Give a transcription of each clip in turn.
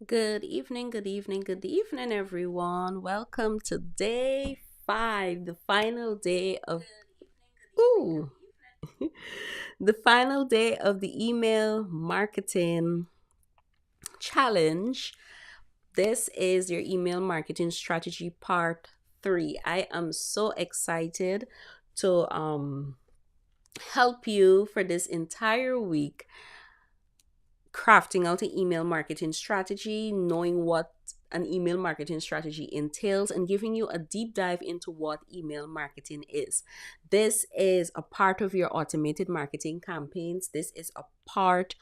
Good evening, everyone. Welcome to day 5, the final day of ooh, the final day of the email marketing challenge. This is your email marketing strategy part 3. I am so excited to help you for this entire week crafting out an email marketing strategy, knowing what an email marketing strategy entails, and giving you a deep dive into what email marketing is. This is a part of your automated marketing campaigns. This is a part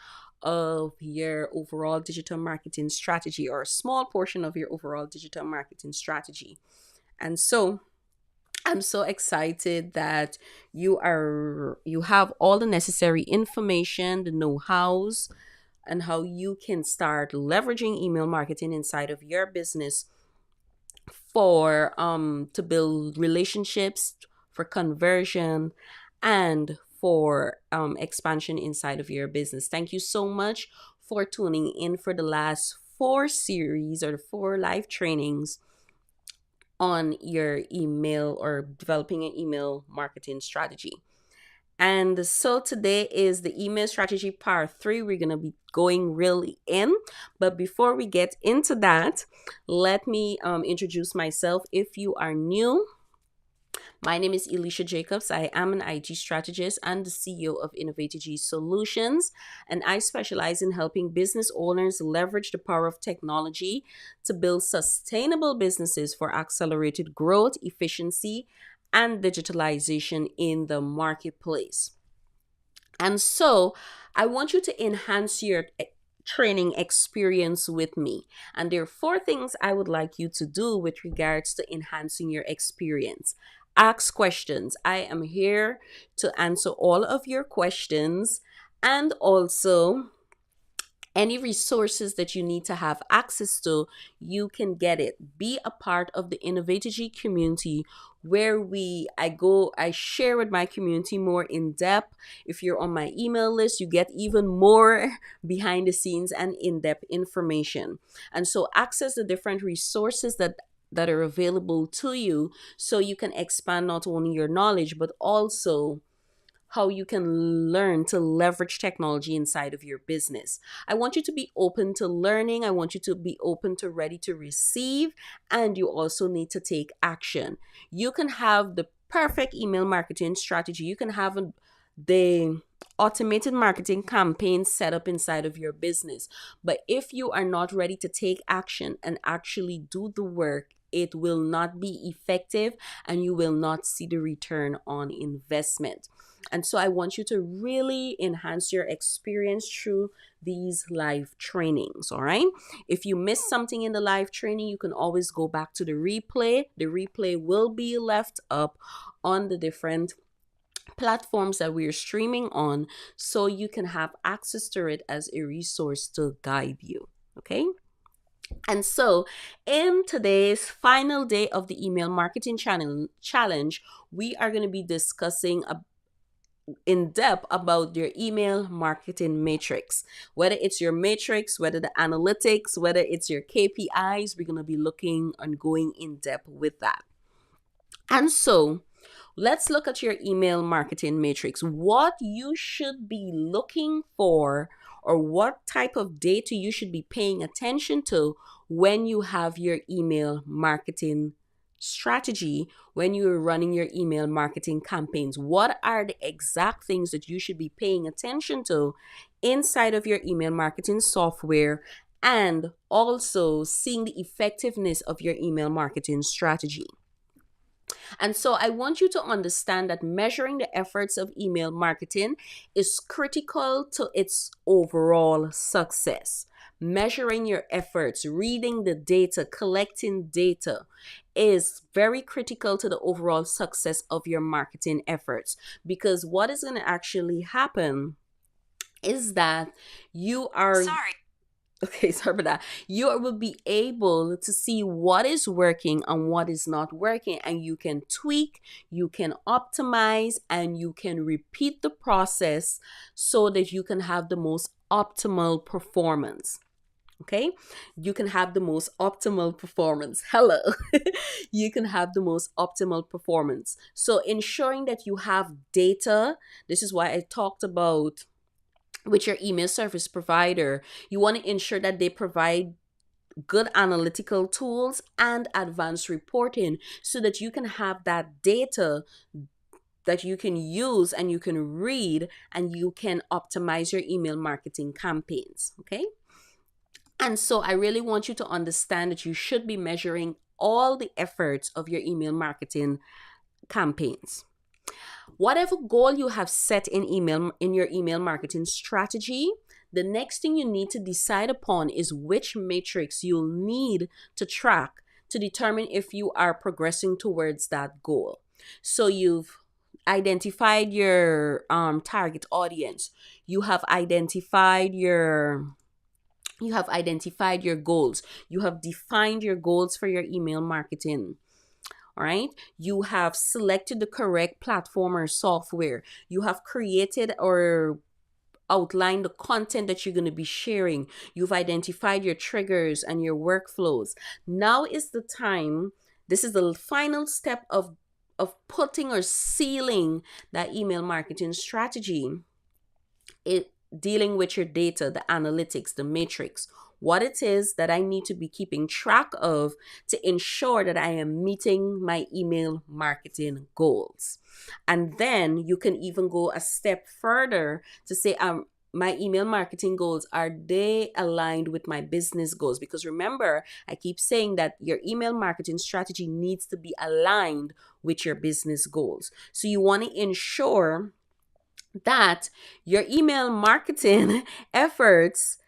of your overall digital marketing strategy, or a small portion of your overall digital marketing strategy. And so, I'm so excited that you have all the necessary information, the know-hows, and how you can start leveraging email marketing inside of your business for to build relationships, for conversion, and for expansion inside of your business. Thank you so much for tuning in for the last 4 series or the 4 live trainings on your email or developing an email marketing strategy. And so today is the email strategy part 3. We're going to be going really in. But before we get into that, let me introduce myself. If you are new, my name is Elisha Jacobs. I am an IT strategist and the CEO of Innovative Solutions. And I specialize in helping business owners leverage the power of technology to build sustainable businesses for accelerated growth, efficiency, and digitalization in the marketplace. And so I want you to enhance your training experience with me. And there are 4 things I would like you to do with regards to enhancing your experience. Ask questions. I am here to answer all of your questions, and also any resources that you need to have access to, you can get it. Be a part of the Innovative community where I share with my community more in depth. If you're on my email list, you get even more behind the scenes and in-depth information. And so access the different resources that are available to you so you can expand not only your knowledge but also how you can learn to leverage technology inside of your business. I want you to be open to learning. I want you to be open to ready to receive. And you also need to take action. You can have the perfect email marketing strategy. You can have the automated marketing campaign set up inside of your business. But if you are not ready to take action and actually do the work, it will not be effective and you will not see the return on investment. And so I want you to really enhance your experience through these live trainings, all right? If you missed something in the live training, you can always go back to the replay. The replay will be left up on the different platforms that we're streaming on so you can have access to it as a resource to guide you, okay? And so, in today's final day of the email marketing challenge, we are going to be discussing in depth about your email marketing matrix. Whether it's your matrix, whether the analytics, whether it's your KPIs, we're going to be looking and going in depth with that. And so, let's look at your email marketing matrix. What you should be looking for, or what type of data you should be paying attention to when you have your email marketing strategy, when you're running your email marketing campaigns. What are the exact things that you should be paying attention to inside of your email marketing software, and also seeing the effectiveness of your email marketing strategy? And so I want you to understand that measuring the efforts of email marketing is critical to its overall success. Measuring your efforts, reading the data, collecting data is very critical to the overall success of your marketing efforts, because what is going to actually happen is that you are okay, sorry about that. You will be able to see what is working and what is not working, and you can tweak, you can optimize, and you can repeat the process so that you can have the most optimal performance. Okay, you can have the most optimal performance. Hello. You can have the most optimal performance. So ensuring that you have data, this is why I talked about with your email service provider, you want to ensure that they provide good analytical tools and advanced reporting so that you can have that data that you can use and you can read and you can optimize your email marketing campaigns. Okay. And so I really want you to understand that you should be measuring all the efforts of your email marketing campaigns. Whatever goal you have set in your email marketing strategy, the next thing you need to decide upon is which matrix you'll need to track to determine if you are progressing towards that goal. So you've identified your target audience. You have identified your goals. You have defined your goals for your email marketing. All right. You have selected the correct platform or software. You have created or outlined the content that you're going to be sharing. You've identified your triggers and your workflows. Now is the time. This is the final step of putting or sealing that email marketing strategy. It dealing with your data, the analytics, the matrix, what it is that I need to be keeping track of to ensure that I am meeting my email marketing goals. And then you can even go a step further to say, my email marketing goals, are they aligned with my business goals? Because remember, I keep saying that your email marketing strategy needs to be aligned with your business goals. So you want to ensure that your email marketing efforts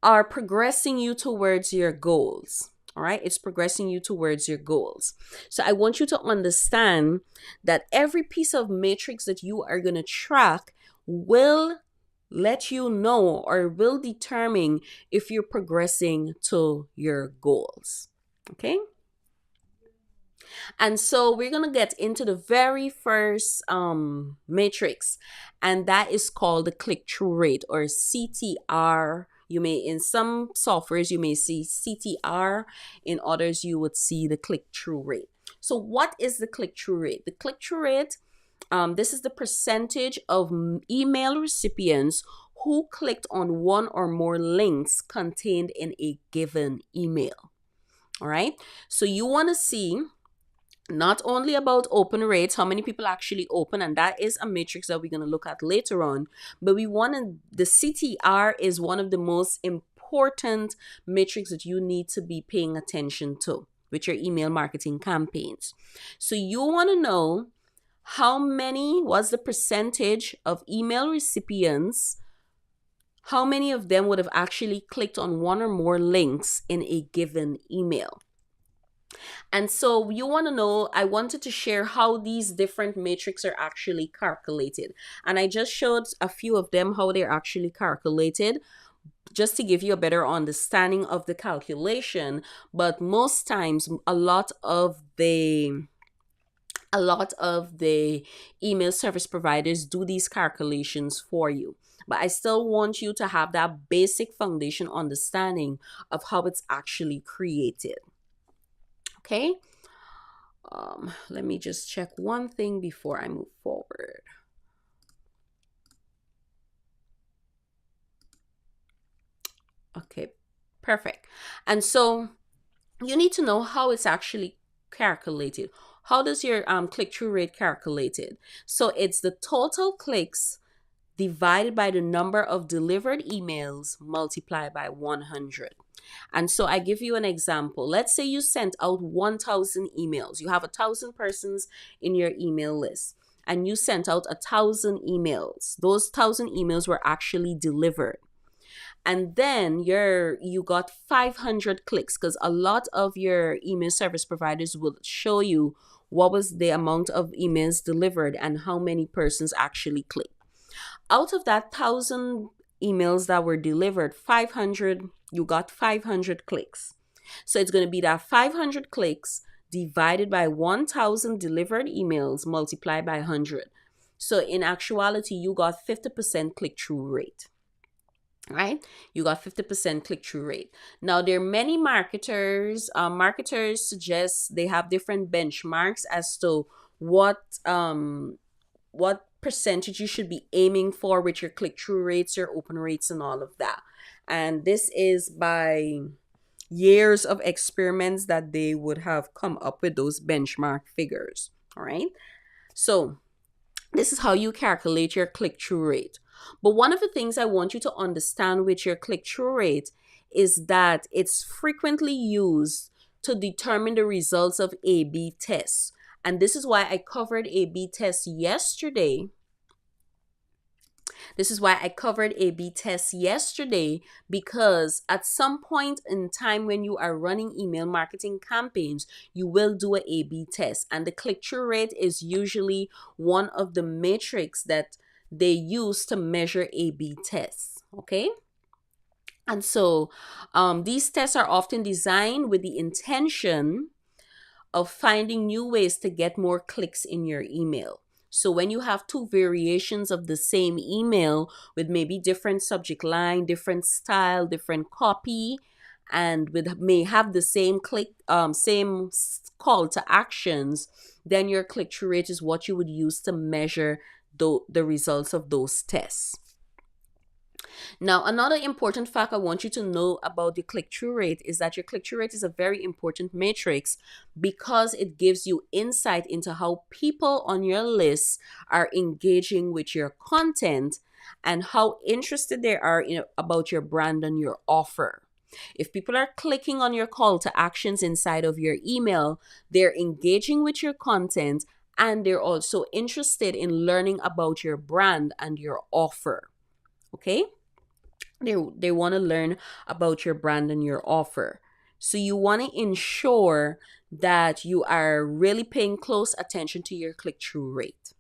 are progressing you towards your goals. All right, it's progressing you towards your goals. So I want you to understand that every piece of matrix that you are going to track will let you know or will determine if you're progressing to your goals. Okay. And so we're going to get into the very first matrix, and that is called the click-through rate, or CTR. You may, in some softwares, you may see CTR. In others, you would see the click-through rate. So what is the click-through rate? The click-through rate, this is the percentage of email recipients who clicked on one or more links contained in a given email. All right. So you want to see not only about open rates, how many people actually open, and that is a matrix that we're going to look at later on, but the CTR is one of the most important matrix that you need to be paying attention to with your email marketing campaigns. So you want to know was the percentage of email recipients, how many of them would have actually clicked on one or more links in a given email. And so you want to know, I wanted to share how these different matrices are actually calculated. And I just showed a few of them, how they're actually calculated, just to give you a better understanding of the calculation. But most times, a lot of the email service providers do these calculations for you. But I still want you to have that basic foundation understanding of how it's actually created. Okay, let me just check one thing before I move forward. Okay, perfect. And so you need to know how it's actually calculated. How does your click-through rate calculated? So it's the total clicks divided by the number of delivered emails multiplied by 100. And so I give you an example. Let's say you sent out 1,000 emails. You have 1,000 persons in your email list, and you sent out 1,000 emails. Those 1,000 emails were actually delivered. And then you got 500 clicks, because a lot of your email service providers will show you what was the amount of emails delivered and how many persons actually clicked. Out of that 1,000 emails that were delivered, you got 500 clicks. So it's going to be that 500 clicks divided by 1,000 delivered emails multiplied by 100. So in actuality, you got 50% click-through rate. right? You got 50% click-through rate. Now, there are many marketers. Marketers suggest they have different benchmarks as to what what percentage you should be aiming for with your click-through rates, your open rates, and all of that. And this is by years of experiments that they would have come up with those benchmark figures. All right. So this is how you calculate your click through rate. But one of the things I want you to understand with your click through rate is that it's frequently used to determine the results of A B tests. And this is why I covered A B tests yesterday. This is why I covered A/B tests yesterday, because at some point in time when you are running email marketing campaigns, you will do a A/B test. And the click-through rate is usually one of the metrics that they use to measure A/B tests. Okay? And so these tests are often designed with the intention of finding new ways to get more clicks in your email. So when you have two variations of the same email with maybe different subject line, different style, different copy, and with may have the same call to actions, then your click through rate is what you would use to measure the results of those tests. Now, another important fact I want you to know about the click-through rate is that your click-through rate is a very important matrix because it gives you insight into how people on your list are engaging with your content and how interested they are about your brand and your offer. If people are clicking on your call to actions inside of your email, they're engaging with your content and they're also interested in learning about your brand and your offer. Okay? They want to learn about your brand and your offer. So you want to ensure that you are really paying close attention to your click-through rate.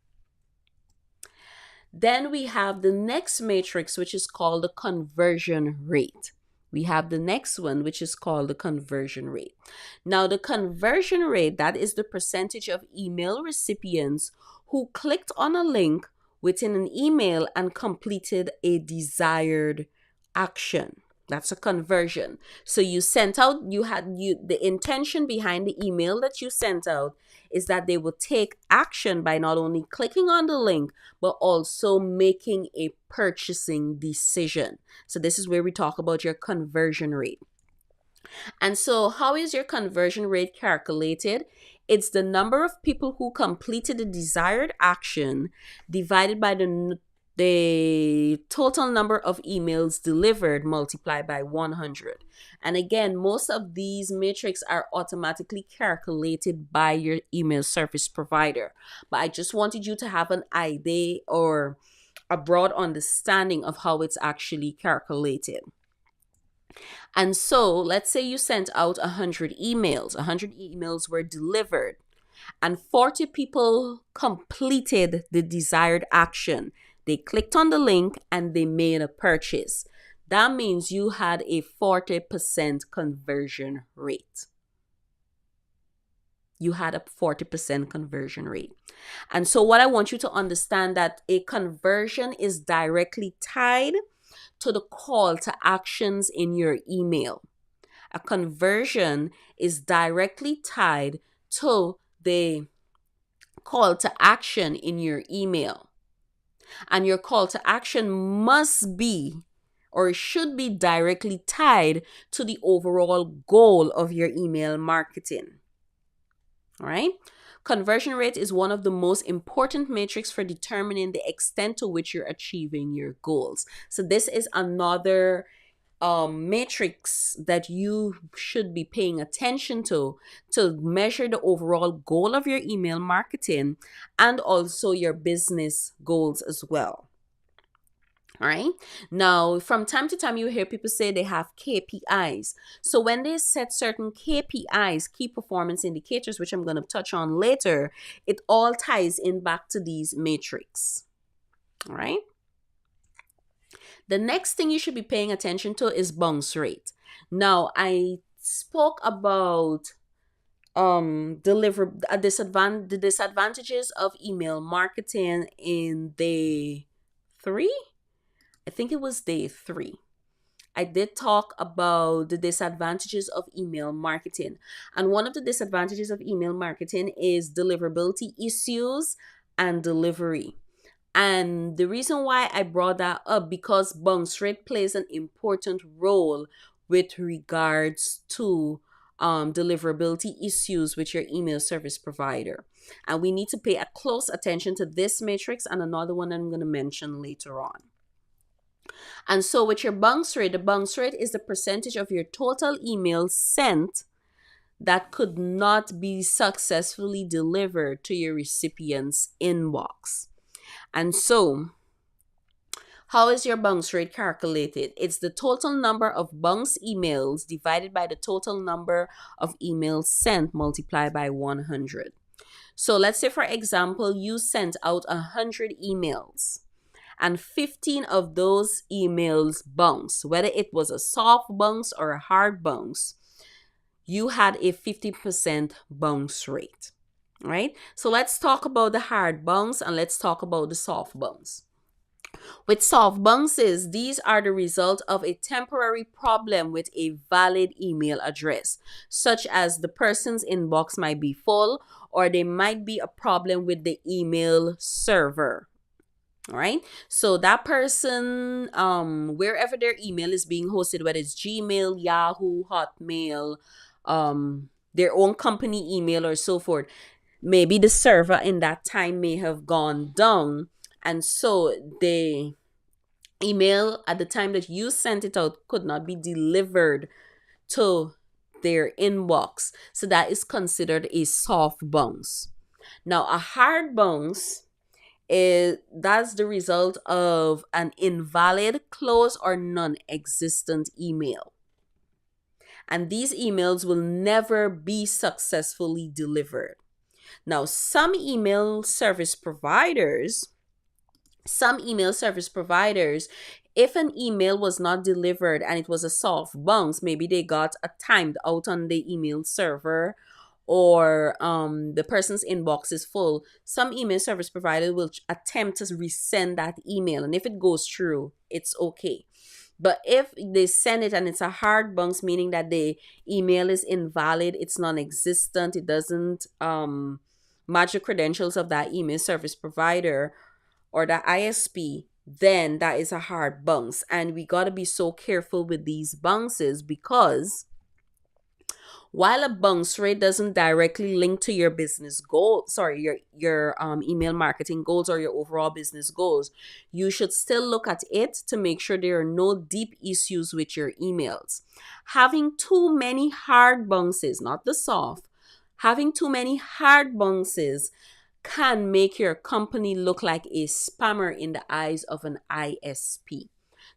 Then we have the next matrix, which is called the conversion rate. We have the next one, which is called the conversion rate. Now, the conversion rate, that is the percentage of email recipients who clicked on a link within an email and completed a desired action. That's a conversion. So you sent out, the intention behind the email that you sent out is that they will take action by not only clicking on the link, but also making a purchasing decision. So this is where we talk about your conversion rate. And so how is your conversion rate calculated? It's the number of people who completed the desired action divided by the total number of emails delivered multiplied by 100. And again, most of these metrics are automatically calculated by your email service provider. But I just wanted you to have an idea or a broad understanding of how it's actually calculated. And so let's say you sent out 100 emails. 100 emails were delivered and 40 people completed the desired action. They clicked on the link and they made a purchase. That means you had a 40% conversion rate. You had a 40% conversion rate. And so what I want you to understand that a conversion is directly tied to the call to actions in your email. A conversion is directly tied to the call to action in your email. And your call to action must be or should be directly tied to the overall goal of your email marketing. All right? Conversion rate is one of the most important metrics for determining the extent to which you're achieving your goals. So this is another matrix that you should be paying attention to measure the overall goal of your email marketing and also your business goals as well. All right. Now, from time to time, you hear people say they have KPIs. So when they set certain KPIs, key performance indicators, which I'm going to touch on later, it all ties in back to these metrics. All right. The next thing you should be paying attention to is bounce rate. Now, I spoke about the disadvantages of email marketing in day 3. I think it was day 3. I did talk about the disadvantages of email marketing. And one of the disadvantages of email marketing is deliverability issues and delivery. And the reason why I brought that up, because bounce rate plays an important role with regards to deliverability issues with your email service provider. And we need to pay a close attention to this matrix and another one I'm going to mention later on. And so with your bounce rate, the bounce rate is the percentage of your total emails sent that could not be successfully delivered to your recipient's inbox. And so, how is your bounce rate calculated? It's the total number of bounce emails divided by the total number of emails sent multiplied by 100. So let's say, for example, you sent out 100 emails and 15 of those emails bounce, whether it was a soft bounce or a hard bounce, you had a 50% bounce rate, right? So let's talk about the hard bounce and let's talk about the soft bounce. With soft bounces, these are the result of a temporary problem with a valid email address, such as the person's inbox might be full or there might be a problem with the email server. All right. So that person, wherever their email is being hosted, whether it's Gmail, Yahoo, Hotmail, their own company email or so forth, maybe the server in that time may have gone down. And so the email at the time that you sent it out could not be delivered to their inbox. So that is considered a soft bounce. Now, a hard bounce that's the result of an invalid, closed, or non-existent email. And these emails will never be successfully delivered. Now, some email service providers, if an email was not delivered and it was a soft bounce, maybe they got a timed out on the email server, or the person's inbox is full, some email service provider will attempt to resend that email. And if it goes through, it's okay. But if they send it and it's a hard bounce, meaning that the email is invalid, it's non-existent, it doesn't match the credentials of that email service provider or the ISP, then that is a hard bounce. And we got to be so careful with these bounces, because while a bounce rate doesn't directly link to your business goal, your email marketing goals or your overall business goals, you should still look at it to make sure there are no deep issues with your emails. Having too many hard bounces, not the soft, having too many hard bounces can make your company look like a spammer in the eyes of an ISP.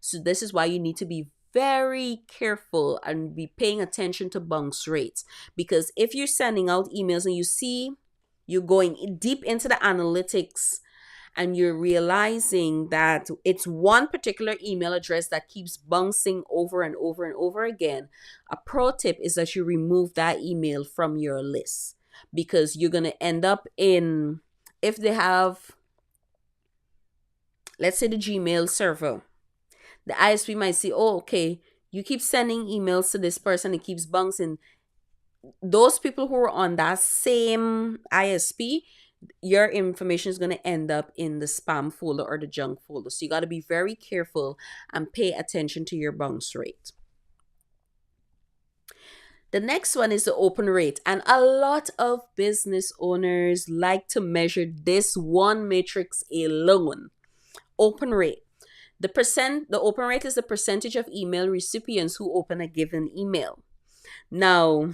So this is why you need to be very careful and be paying attention to bounce rates, because if you're sending out emails and you see you're going deep into the analytics and you're realizing that it's one particular email address that keeps bouncing over and over and over again, a pro tip is that you remove that email from your list, because you're going to end up in, if they have, let's say, the Gmail server, the ISP might say, oh, okay, you keep sending emails to this person, it keeps bouncing. Those people who are on that same ISP, your information is going to end up in the spam folder or the junk folder. So you got to be very careful and pay attention to your bounce rate. The next one is the open rate. And a lot of business owners like to measure this one matrix alone. Open rate. The open rate is the percentage of email recipients who open a given email. Now,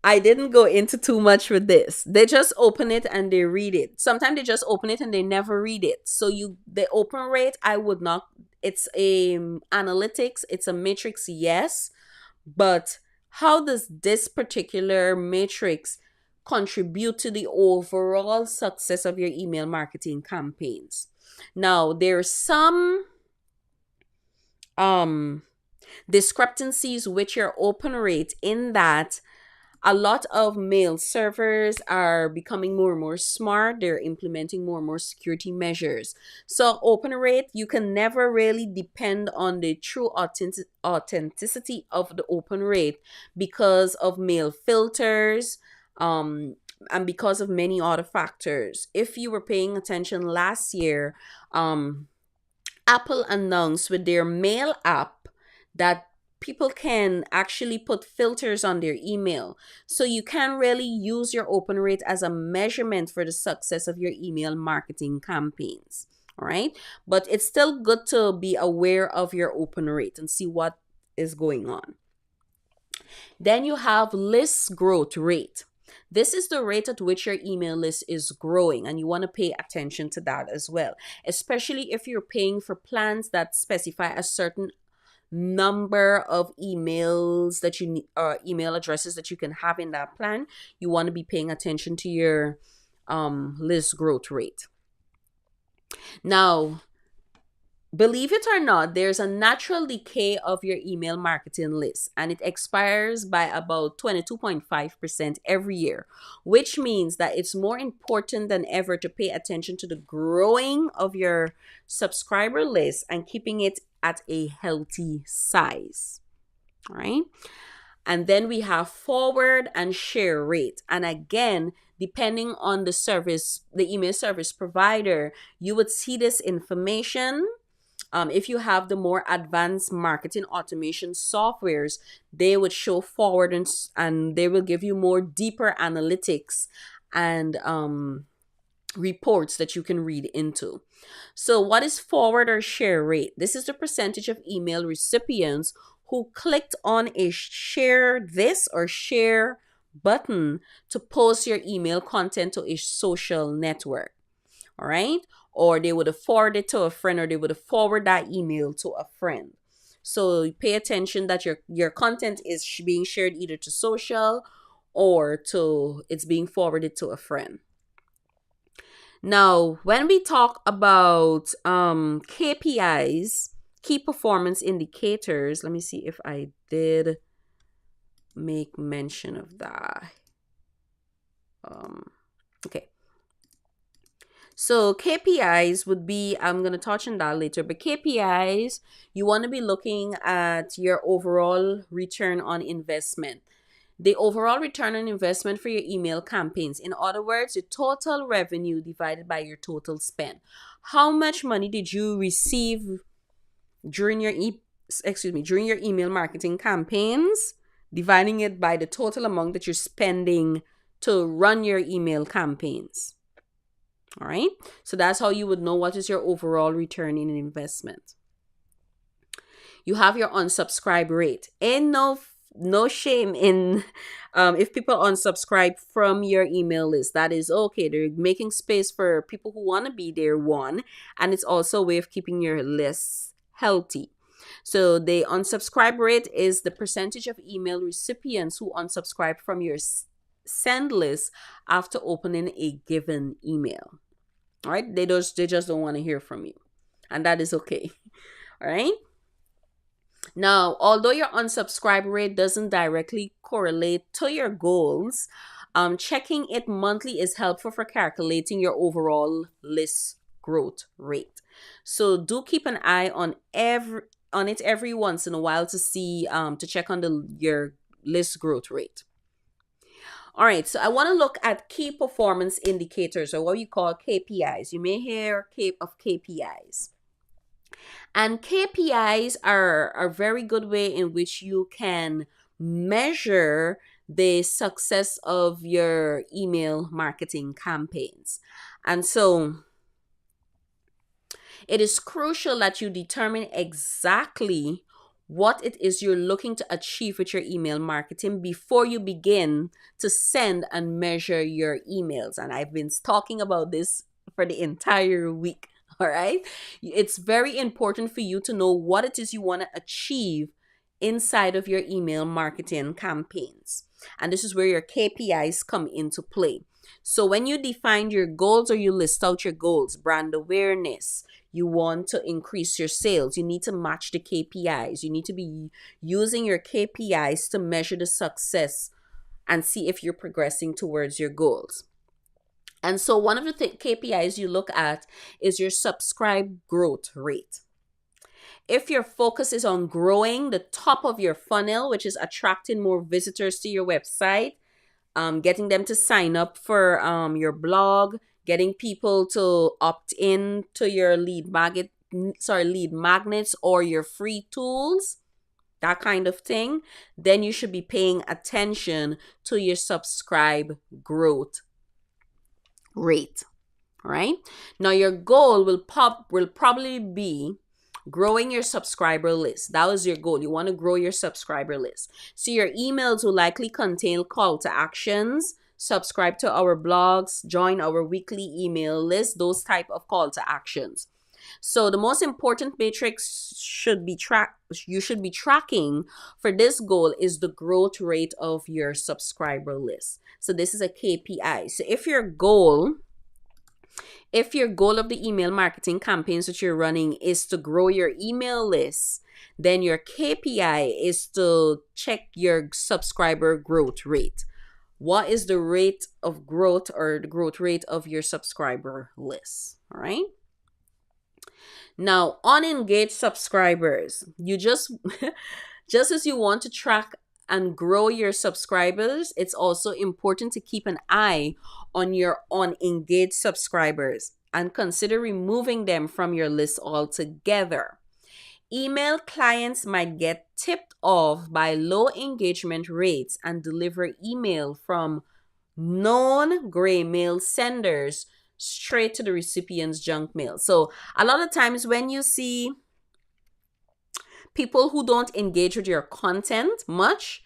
I didn't go into too much with this. They just open it and they read it. Sometimes they just open it and they never read it. So the open rate, I would not, it's a analytics, it's a matrix, yes. But how does this particular matrix contribute to the overall success of your email marketing campaigns? Now, there's some discrepancies with your open rate, in that A lot of mail servers are becoming more and more smart. They're implementing more and more security measures. So open rate, you can never really depend on the true authenticity of the open rate because of mail filters, and because of many other factors. If you were paying attention last year, Apple announced with their mail app that people can actually put filters on their email. So you can really use your open rate as a measurement for the success of your email marketing campaigns. All right. But it's still good to be aware of your open rate and see what is going on. Then you have list growth rate. This is the rate at which your email list is growing, and you want to pay attention to that as well, especially if you're paying for plans that specify a certain number of emails that you need, email addresses that you can have in that plan. You want to be paying attention to your list growth rate. Now, believe it or not, there's a natural decay of your email marketing list, and it expires by about 22.5% every year, which means that it's more important than ever to pay attention to the growing of your subscriber list and keeping it at a healthy size. All right. And then we have forward and share rate. And again, depending on the service, the email service provider, you would see this information. If you have the more advanced marketing automation softwares, they would show forward, and they will give you more deeper analytics and reports that you can read into. So what is forward or share rate? This is the percentage of email recipients who clicked on a share this or share button to post your email content to a social network. All right. Or they would have forwarded it to a friend, or they would have forwarded that email to a friend. So pay attention that your content is being shared either to social or to it's being forwarded to a friend. Now, when we talk about KPIs, key performance indicators, let me see if I did make mention of that. Okay. So KPIs would be, I'm going to touch on that later, but KPIs, you want to be looking at your overall return on investment. The overall return on investment for your email campaigns. In other words, your total revenue divided by your total spend. How much money did you receive during your during your email marketing campaigns, dividing it by the total amount that you're spending to run your email campaigns. All right. So that's how you would know what is your overall return in investment. You have your unsubscribe rate. And no shame in if people unsubscribe from your email list. That is okay. They're making space for people who want to be there, one. And it's also a way of keeping your list healthy. So the unsubscribe rate is the percentage of email recipients who unsubscribe from your send list after opening a given email. All right, they just don't want to hear from you, and that is okay. All right. Now, although your unsubscribe rate doesn't directly correlate to your goals, checking it monthly is helpful for calculating your overall list growth rate. So do keep an eye on it every once in a while to see to check on your list growth rate. All right, so I want to look at key performance indicators, or what you call KPIs. You may hear of KPIs. And KPIs are a very good way in which you can measure the success of your email marketing campaigns. And so it is crucial that you determine exactly what it is you're looking to achieve with your email marketing before you begin to send and measure your emails. And I've been talking about this for the entire week. All right. It's very important for you to know what it is you want to achieve inside of your email marketing campaigns. And this is where your KPIs come into play. So when you define your goals, or you list out your goals, brand awareness, you want to increase your sales, you need to match the KPIs. You need to be using your KPIs to measure the success and see if you're progressing towards your goals. And so one of the KPIs you look at is your subscribe growth rate. If your focus is on growing the top of your funnel, which is attracting more visitors to your website, getting them to sign up for your blog, getting people to opt in to your lead magnets or your free tools, that kind of thing, then you should be paying attention to your subscribe growth rate. Right? Now your goal will probably be growing your subscriber list. That was your goal. You want to grow your subscriber list. So your emails will likely contain call to actions, subscribe to our blogs, join our weekly email list, those type of call to actions. So the most important matrix you should be tracking for this goal is the growth rate of your subscriber list. So this is a KPI. So if your goal of the email marketing campaigns that you're running is to grow your email list, then your KPI is to check your subscriber growth rate. What is the rate of growth or the growth rate of your subscriber list? All right. Now, unengaged subscribers, you just as you want to track and grow your subscribers, it's also important to keep an eye on your unengaged subscribers and consider removing them from your list altogether. Email clients might get tipped off by low engagement rates and deliver email from known gray mail senders straight to the recipient's junk mail. So a lot of times when you see people who don't engage with your content much,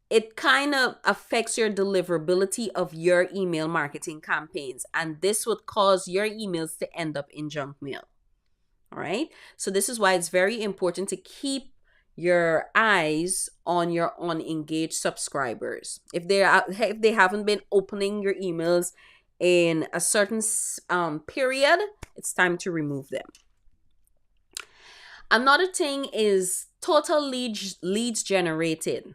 it kind of affects your deliverability of your email marketing campaigns. And this would cause your emails to end up in junk mail. All right. So this is why it's very important to keep your eyes on your unengaged subscribers. If they haven't been opening your emails in a certain period, it's time to remove them. Another thing is total leads generated.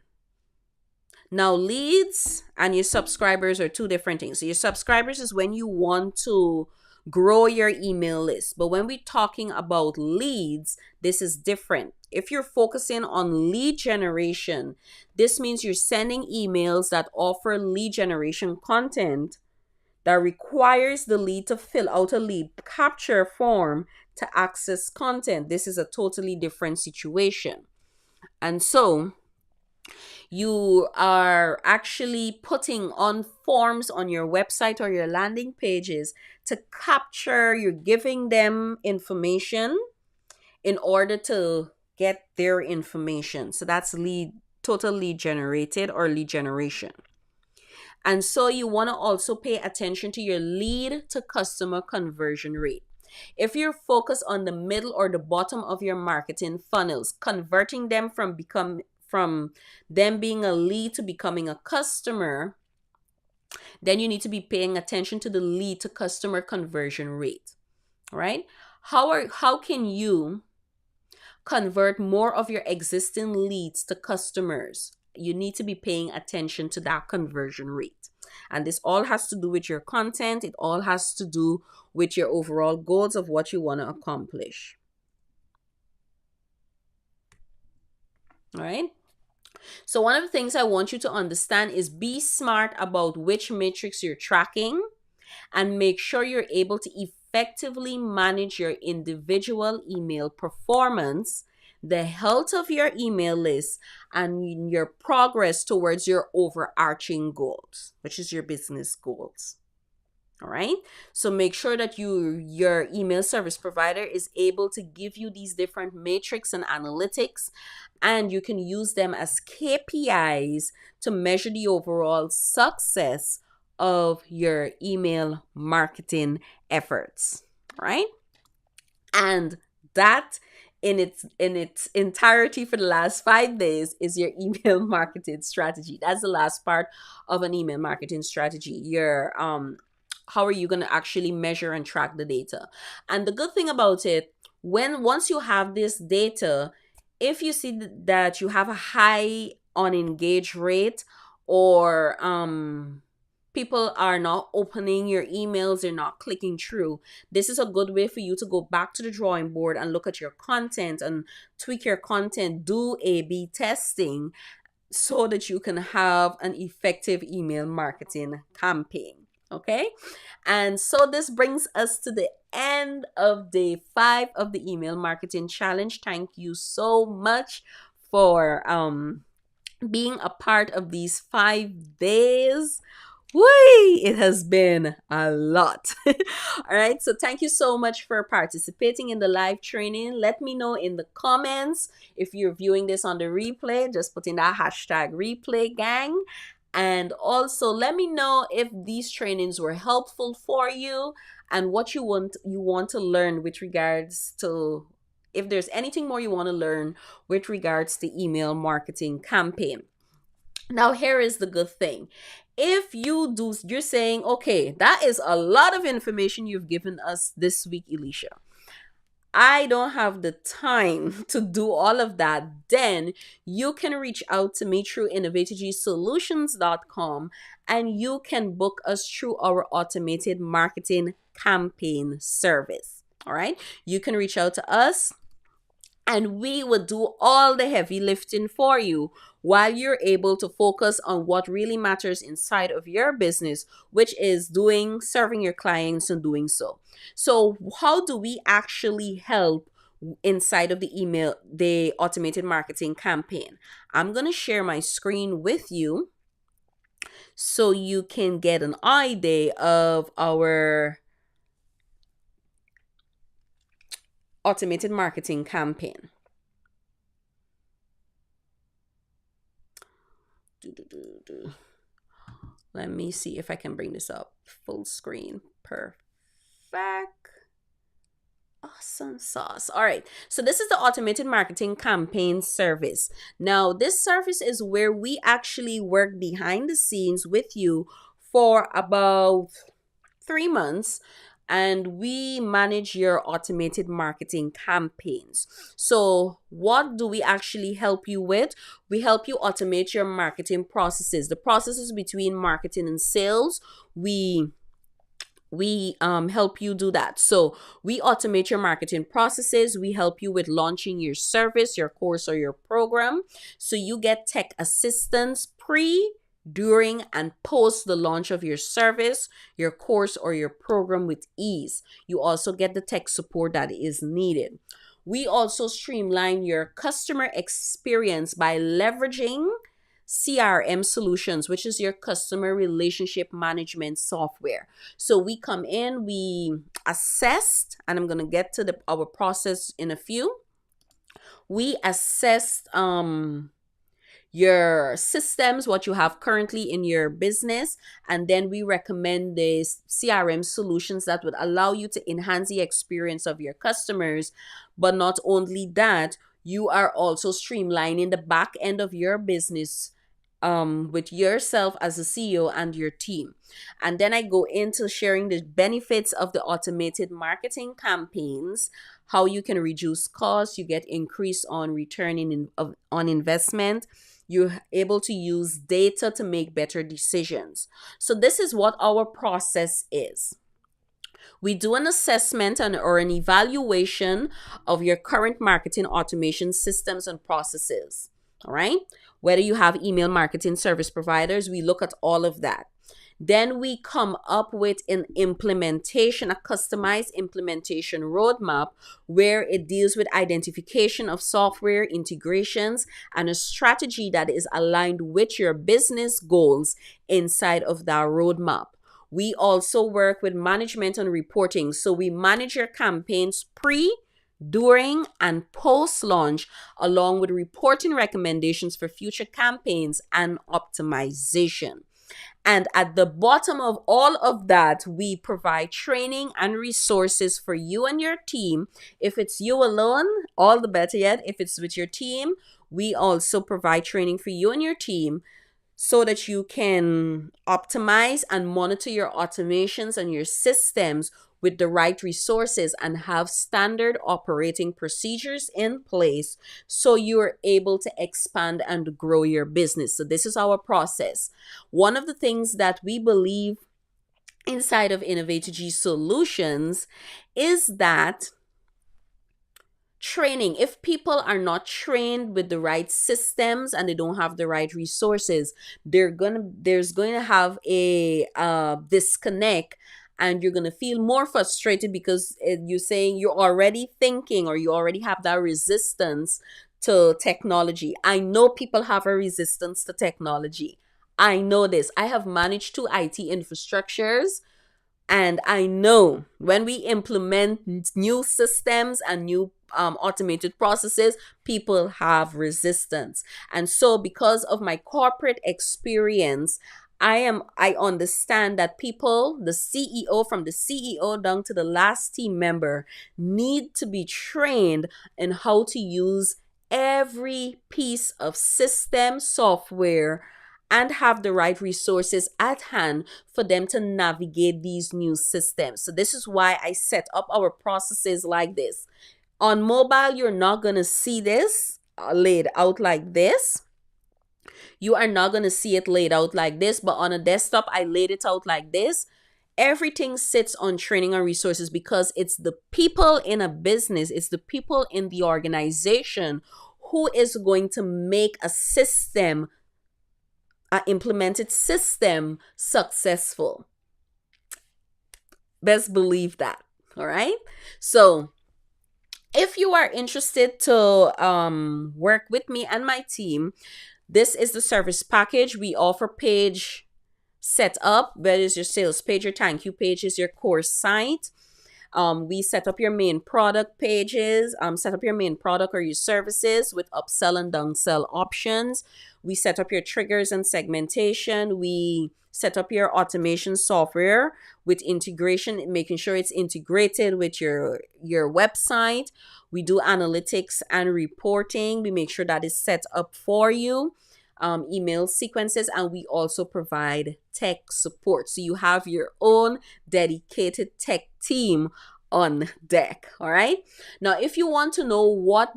Now, leads and your subscribers are two different things. So your subscribers is when you want to grow your email list. But when we're talking about leads, this is different. If you're focusing on lead generation, this means you're sending emails that offer lead generation content that requires the lead to fill out a lead capture form to access content. This is a totally different situation. And so you are actually putting on forms on your website or your landing pages to capture, you're giving them information in order to get their information. So that's total lead generated or lead generation. And so you want to also pay attention to your lead to customer conversion rate. If you're focused on the middle or the bottom of your marketing funnels, converting them from them being a lead to becoming a customer, then you need to be paying attention to the lead to customer conversion rate. All right? How can you convert more of your existing leads to customers? You need to be paying attention to that conversion rate. And this all has to do with your content. It all has to do with your overall goals of what you want to accomplish. All right. So one of the things I want you to understand is be smart about which metrics you're tracking and make sure you're able to effectively manage your individual email performance, the health of your email list, and your progress towards your overarching goals, which is your business goals. All right. So make sure that your email service provider is able to give you these different metrics and analytics, and you can use them as KPIs to measure the overall success of your email marketing efforts. Right. And that in its entirety for the last 5 days is your email marketing strategy. That's the last part of an email marketing strategy. How are you going to actually measure and track the data? And the good thing about it, once you have this data, if you see that you have a high unengaged rate or people are not opening your emails, they're not clicking through, this is a good way for you to go back to the drawing board and look at your content and tweak your content, do A/B testing, so that you can have an effective email marketing campaign. Okay. And so this brings us to the end of day 5 of the email marketing challenge. Thank you so much for being a part of these 5 days. Whee! It has been a lot. All right. So thank you so much for participating in the live training. Let me know in the comments if you're viewing this on the replay. Just put in that hashtag replay gang. And also let me know if these trainings were helpful for you and what you want to learn with regards to, if there's anything more you want to learn with regards to email marketing campaign. Now, here is the good thing. If you're saying, okay, that is a lot of information you've given us this week, Elisha. I don't have the time to do all of that. Then you can reach out to me through innovatigsolutions.com and you can book us through our automated marketing campaign service. All right. You can reach out to us and we will do all the heavy lifting for you while you're able to focus on what really matters inside of your business, which is serving your clients and doing so. So how do we actually help inside of the automated marketing campaign? I'm going to share my screen with you so you can get an idea of our automated marketing campaign. Let me see if I can bring this up full screen. Perfect. Awesome sauce. All right. So this is the automated marketing campaign service. Now, this service is where we actually work behind the scenes with you for about 3 months and we manage your automated marketing campaigns. So what do we actually help you with? We help you automate your marketing processes, the processes between marketing and sales. We help you do that. So we automate your marketing processes. We help you with launching your service, your course, or your program. So you get tech assistance during, and post the launch of your service, your course, or your program with ease. You also get the tech support that is needed. We also streamline your customer experience by leveraging CRM solutions, which is your customer relationship management software. So we come in, we assessed, and I'm going to get to our process in a few. We assessed your systems, what you have currently in your business, and then we recommend these CRM solutions that would allow you to enhance the experience of your customers. But not only that, you are also streamlining the back end of your business with yourself as a CEO and your team. And then I go into sharing the benefits of the automated marketing campaigns, how you can reduce costs, you get increase on return on investment. You're able to use data to make better decisions. So this is what our process is. We do an assessment or an evaluation of your current marketing automation systems and processes. All right. Whether you have email marketing service providers, we look at all of that. Then we come up with an implementation, a customized implementation roadmap where it deals with identification of software integrations and a strategy that is aligned with your business goals inside of that roadmap. We also work with management and reporting. So we manage your campaigns during, and post-launch, along with reporting recommendations for future campaigns and optimization. And at the bottom of all of that, we provide training and resources for you and your team. If it's you alone, all the better yet. If it's with your team, we also provide training for you and your team so that you can optimize and monitor your automations and your systems with the right resources and have standard operating procedures in place so you're able to expand and grow your business. So this is our process. One of the things that we believe inside of Innovative Solutions is that training, if people are not trained with the right systems and they don't have the right resources, there's going to have a disconnect, and you're going to feel more frustrated because you're saying you're already thinking, or you already have that resistance to technology. I know people have a resistance to technology. I know this. I have managed two IT infrastructures, and I know when we implement new systems and new automated processes, people have resistance. And so, because of my corporate experience, I understand that people, the CEO, from the CEO down to the last team member, need to be trained in how to use every piece of system software and have the right resources at hand for them to navigate these new systems. So this is why I set up our processes like this. On mobile, you're not going to see this laid out like this. You are not going to see it laid out like this, but on a desktop, I laid it out like this. Everything sits on training and resources because it's the people in a business, it's the people in the organization who is going to make a system, an implemented system, successful. Best believe that. All right. So if you are interested to work with me and my team, this is the service package. We offer page setup. That is your sales page, your thank you page is your course site. We set up your main product pages, set up your main product or your services with upsell and downsell options. We set up your triggers and segmentation. We set up your automation software with integration, making sure it's integrated with your website. We do analytics and reporting. We make sure that is set up for you. Email sequences, and we also provide tech support. So you have your own dedicated tech team on deck. All right. Now, if you want to know what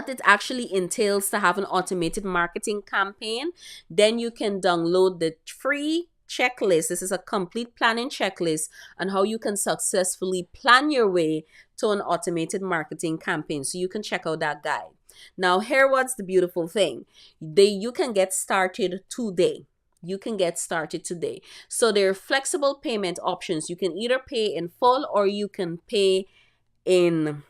it actually entails to have an automated marketing campaign, then you can download the free checklist. This is a complete planning checklist on how you can successfully plan your way to an automated marketing campaign. So you can check out that guide. Now, here what's the beautiful thing. You can get started today. You can get started today. So there are flexible payment options. You can either pay in full or you can pay in...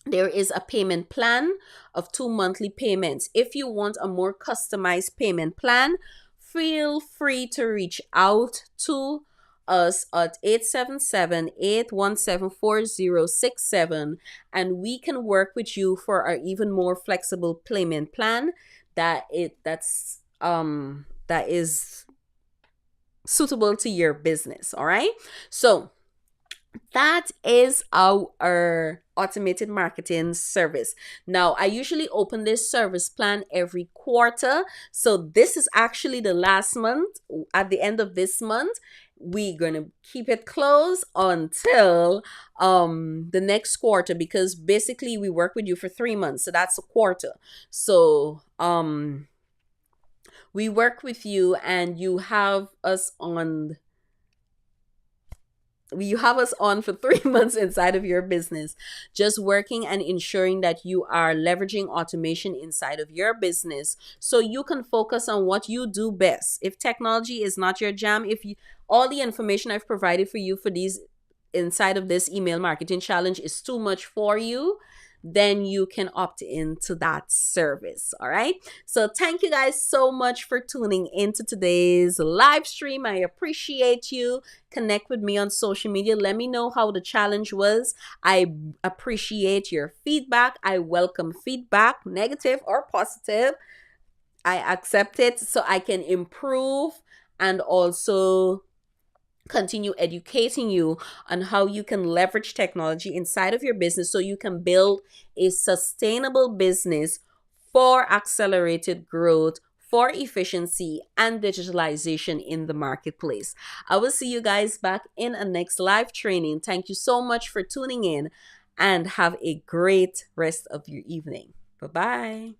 There is a payment plan of 2 monthly payments. If you want a more customized payment plan, feel free to reach out to us at 877-817-4067, and we can work with you for our even more flexible payment plan that is suitable to your business. All right. So that is our automated marketing service. Now, I usually open this service plan every quarter. So this is actually the last month. At the end of this month, we're going to keep it closed until the next quarter, because basically we work with you for 3 months. So that's a quarter. So we work with you, and you have us on for 3 months inside of your business, just working and ensuring that you are leveraging automation inside of your business so you can focus on what you do best. If technology is not your jam, all the information I've provided for you for these inside of this email marketing challenge is too much for you, then you can opt into that service. All right. So thank you guys so much for tuning into today's live stream. I appreciate you. Connect with me on social media. Let me know how the challenge was. I appreciate your feedback. I welcome feedback, negative or positive. I accept it so I can improve and also continue educating you on how you can leverage technology inside of your business so you can build a sustainable business for accelerated growth for efficiency and digitalization in the marketplace. I will see you guys back in a next live training. Thank you so much for tuning in and have a great rest of your evening. Bye bye.